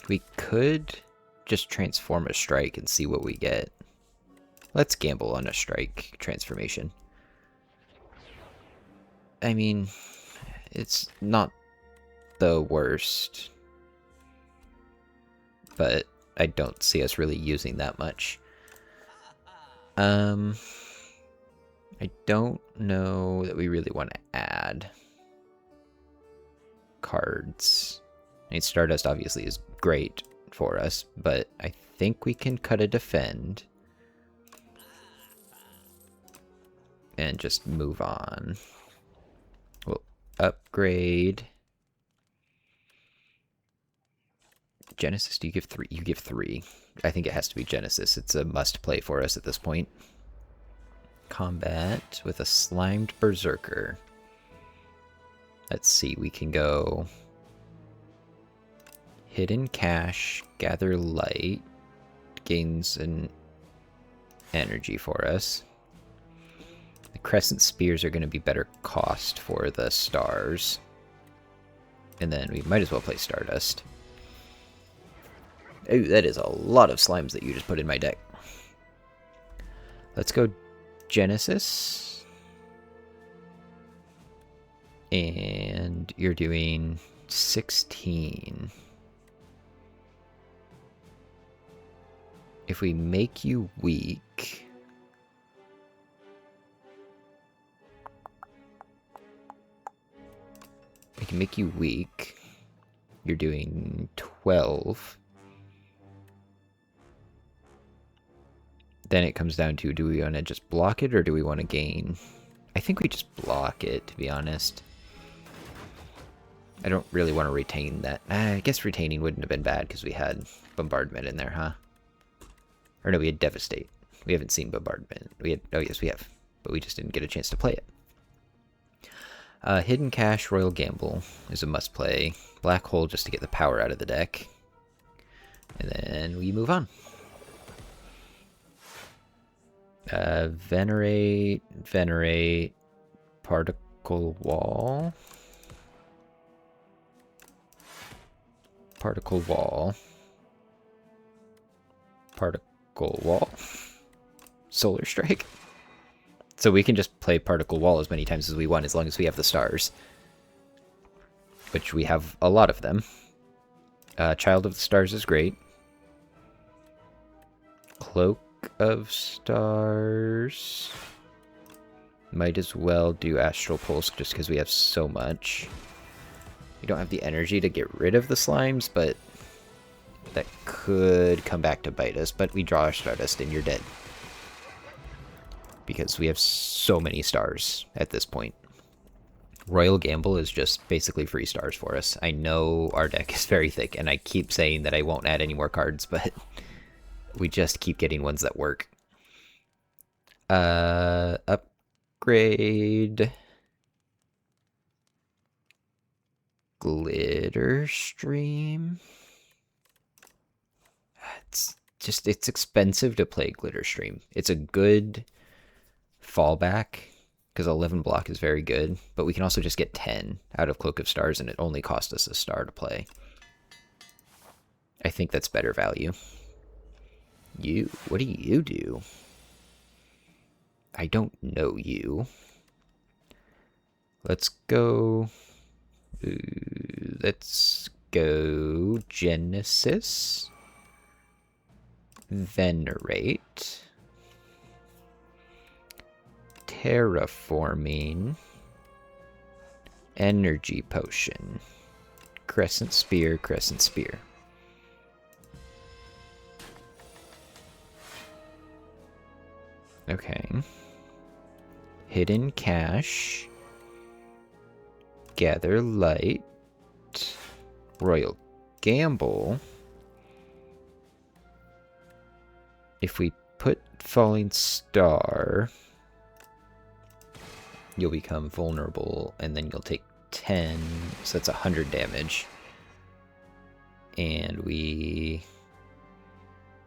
We could just transform a strike and see what we get. Let's gamble on a strike transformation. I mean, it's not the worst, but I don't see us really using that much. I don't know that we really want to add cards. I mean, Stardust obviously is great for us, but I think we can cut a defend and just move on. We'll upgrade. Genesis, do you give 3? You give 3. I think it has to be Genesis. It's a must play for us at this point. Combat with a Slimed Berserker. Let's see, we can go Hidden Cache, Gather Light, gains an energy for us. The Crescent Spears are going to be better cost for the stars. And then we might as well play Stardust. Oh, that is a lot of slimes that you just put in my deck. Let's go Genesis. And you're doing 16. If we make you weak... We can make you weak. You're doing 12. Then it comes down to, do we want to just block it or do we want to gain? I think we just block it, to be honest. I don't really want to retain that. I guess retaining wouldn't have been bad because we had Bombardment in there, huh? Or no, we had Devastate. We haven't seen Bombardment. We had, oh yes, we have. But we just didn't get a chance to play it. Hidden Cache, Royal Gamble is a must-play. Black Hole just to get the power out of the deck. And then we move on. Venerate, Particle Wall. Particle Wall. Solar Strike. So we can just play Particle Wall as many times as we want, as long as we have the stars. Which we have a lot of them. Child of the Stars is great. Cloak of Stars. Might as well do Astral Pulse just because we have so much. We don't have the energy to get rid of the slimes, but that could come back to bite us. But we draw our Stardust and you're dead. Because we have so many stars at this point. Royal Gamble is just basically free stars for us. I know our deck is very thick, and I keep saying that I won't add any more cards, but we just keep getting ones that work. Upgrade. Glitter Stream. It's expensive to play Glitter Stream. It's a good fallback because 11 block is very good, but we can also just get 10 out of Cloak of Stars and it only cost us a star to play. I think that's better value. What do you do? I don't know you. Let's go Genesis. Venerate. Terraforming. Energy Potion. Crescent Spear, Crescent Spear. Okay. Hidden Cache. Gather Light. Royal Gamble. If we put Falling Star, you'll become vulnerable, and then you'll take 10, so that's 100 damage. And we...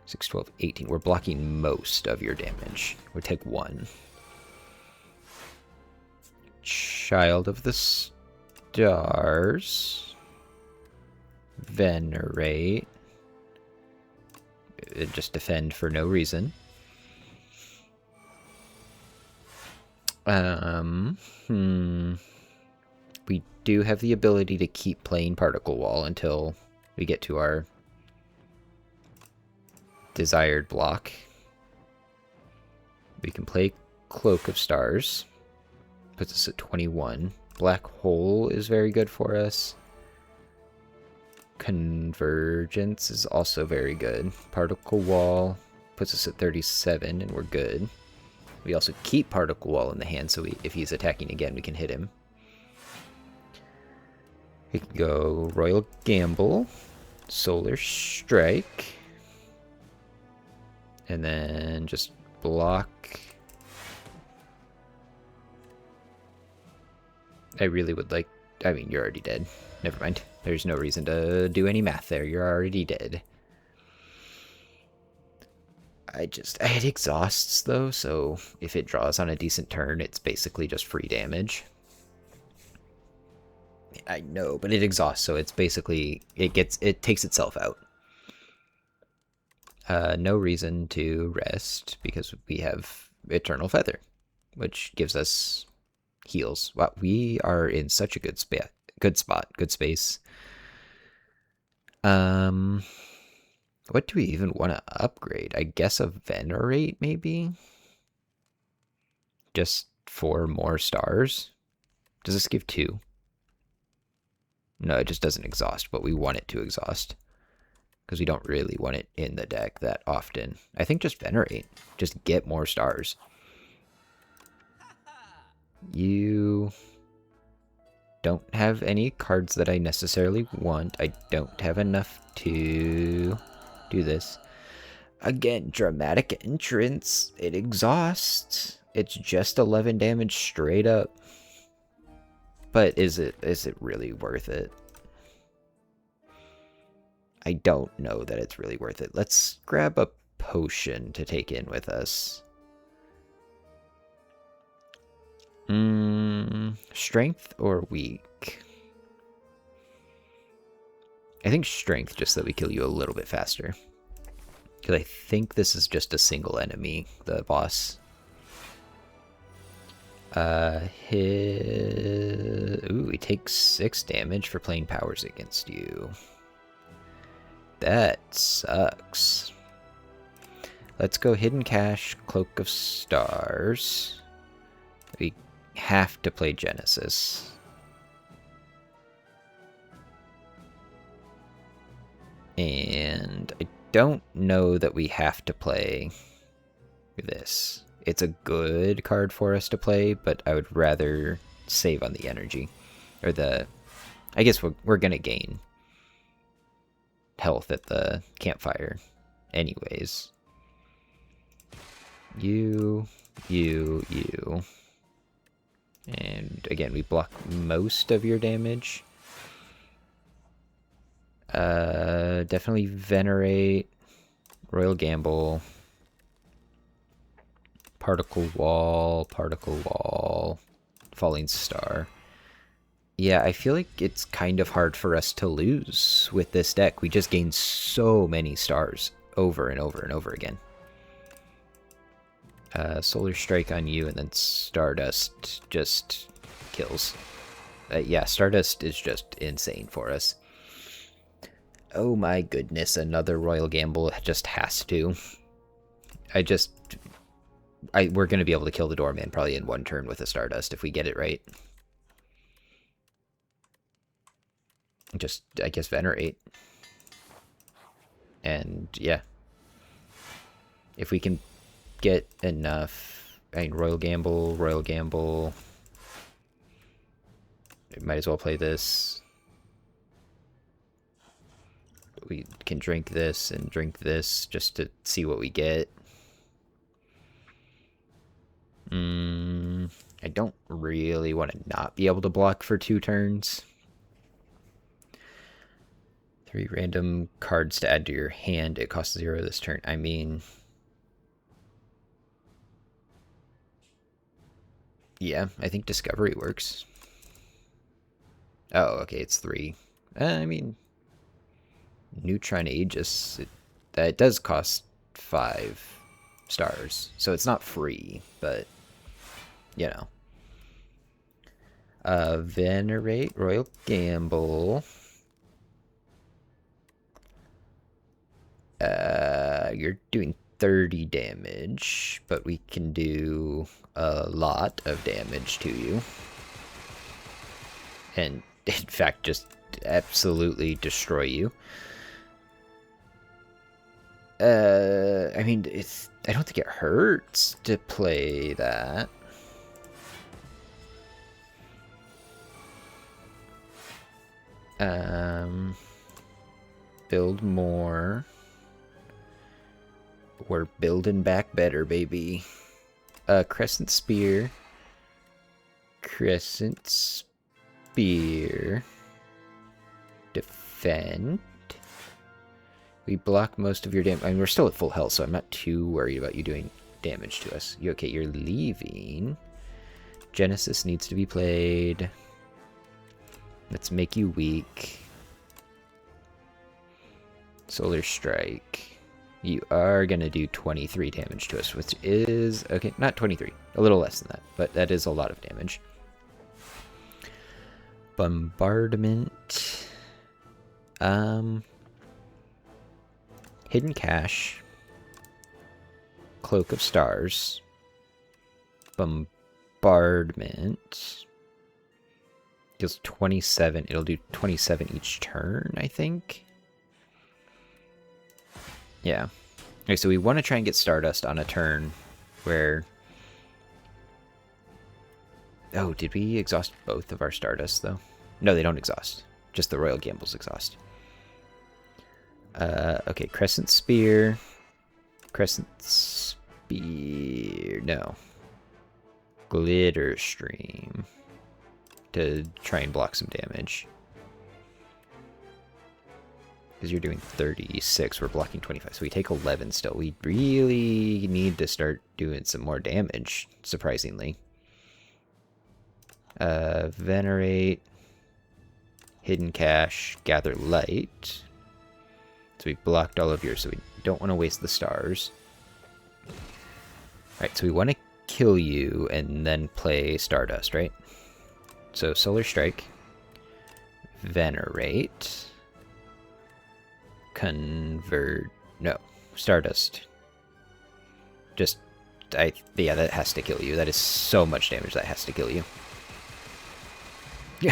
6, 12, 18. We're blocking most of your damage. We'll take 1. Child of the Stars. Venerate. Just defend for no reason. We do have the ability to keep playing Particle Wall until we get to our desired block. We can play Cloak of Stars. Puts us at 21. Black Hole is very good for us. Convergence is also very good. Particle Wall puts us at 37 and we're good. We also keep Particle Wall in the hand, so if he's attacking again, we can hit him. We can go Royal Gamble, Solar Strike, and then just block. I really would like... I mean, you're already dead. Never mind. There's no reason to do any math there. You're already dead. It exhausts, though, so if it draws on a decent turn, it's basically just free damage. I know, but it exhausts, so it's basically... It takes itself out. No reason to rest because we have Eternal Feather, which gives us heals. Wow, we are in such a good good space. What do we even want to upgrade? I guess a Venerate, maybe? Just 4 more stars? Does this give 2? No, it just doesn't exhaust, but we want it to exhaust. Because we don't really want it in the deck that often. I think just Venerate. Just get more stars. You don't have any cards that I necessarily want. I don't have enough to do this. Again, dramatic entrance. It exhausts. It's just 11 damage straight up. But is it really worth it? I don't know that it's really worth it. Let's grab a potion to take in with us. Strength or weak? I think strength, just so that we kill you a little bit faster. Because I think this is just a single enemy, the boss. Ooh, he takes 6 damage for playing powers against you. That sucks. Let's go Hidden Cache, Cloak of Stars. We have to play Genesis. And I don't know that we have to play this. It's a good card for us to play, but I would rather save on the energy. Or the... I guess we're gonna gain health at the campfire anyways. You. And again, we block most of your damage. Definitely Venerate, Royal Gamble, Particle Wall, Falling Star. Yeah, I feel like it's kind of hard for us to lose with this deck. We just gain so many stars over and over and over again. Solar Strike on you, and then Stardust just kills. Yeah, Stardust is just insane for us. Oh my goodness, another Royal Gamble just has to. We're going to be able to kill the Doorman probably in 1 turn with a Stardust if we get it right. Just, I guess, Venerate. And, yeah. If we can get enough... I mean, Royal Gamble... Might as well play this. We can drink this and drink this just to see what we get. I don't really want to not be able to block for 2 turns. 3 random cards to add to your hand. It costs 0 this turn. I mean... yeah, I think Discovery works. Oh, okay, it's 3. I mean... Neutron Aegis, it does cost 5 stars. So it's not free, but... you know. Venerate, Royal Gamble. You're doing 30 damage, but we can do a lot of damage to you. And, in fact, just absolutely destroy you. I mean, I don't think it hurts to play that. Build more. We're building back better, baby. Crescent Spear. Crescent Spear. Defend. We block most of your damage. I mean, we're still at full health, so I'm not too worried about you doing damage to us. Okay, you're leaving. Genesis needs to be played. Let's make you weak. Solar Strike. You are going to do 23 damage to us, which is... Okay, not 23. A little less than that, but that is a lot of damage. Bombardment. Hidden Cache. Cloak of Stars. Bombardment. Deals 27. It'll do 27 each turn, I think. Yeah. Okay, so we want to try and get Stardust on a turn where... Oh, did we exhaust both of our Stardust, though? No, they don't exhaust. Just the Royal Gambles exhaust. Okay, Crescent Spear. Crescent Spear... No. Glitter Stream. To try and block some damage. Because you're doing 36, we're blocking 25. So we take 11 still. We really need to start doing some more damage, surprisingly. Venerate. Hidden Cache. Gather Light. So we blocked all of yours, so we don't want to waste the stars. Alright, so we want to kill you and then play Stardust, right? So Solar Strike. Venerate. Convert... No. Stardust. Just... yeah, that has to kill you. That is so much damage that has to kill you.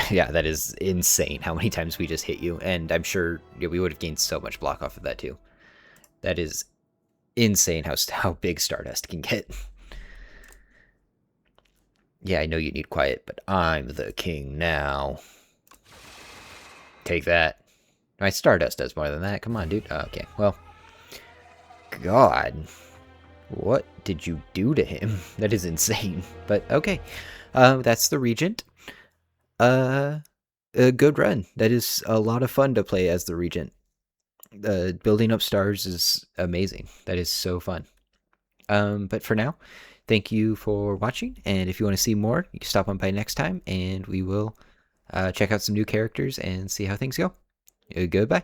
Yeah, that is insane how many times we just hit you. And I'm sure we would have gained so much block off of that too. That is insane how big Stardust can get. Yeah, I know you need quiet, but I'm the king now. Take that. My Stardust does more than that. Come on, dude. Okay, well. God. What did you do to him? That is insane. But, okay. That's the Regent. A good run. That is a lot of fun to play as the Regent. Building up stars is amazing. That is so fun. But for now, thank you for watching. And if you want to see more, you can stop on by next time. And we will check out some new characters and see how things go. Goodbye.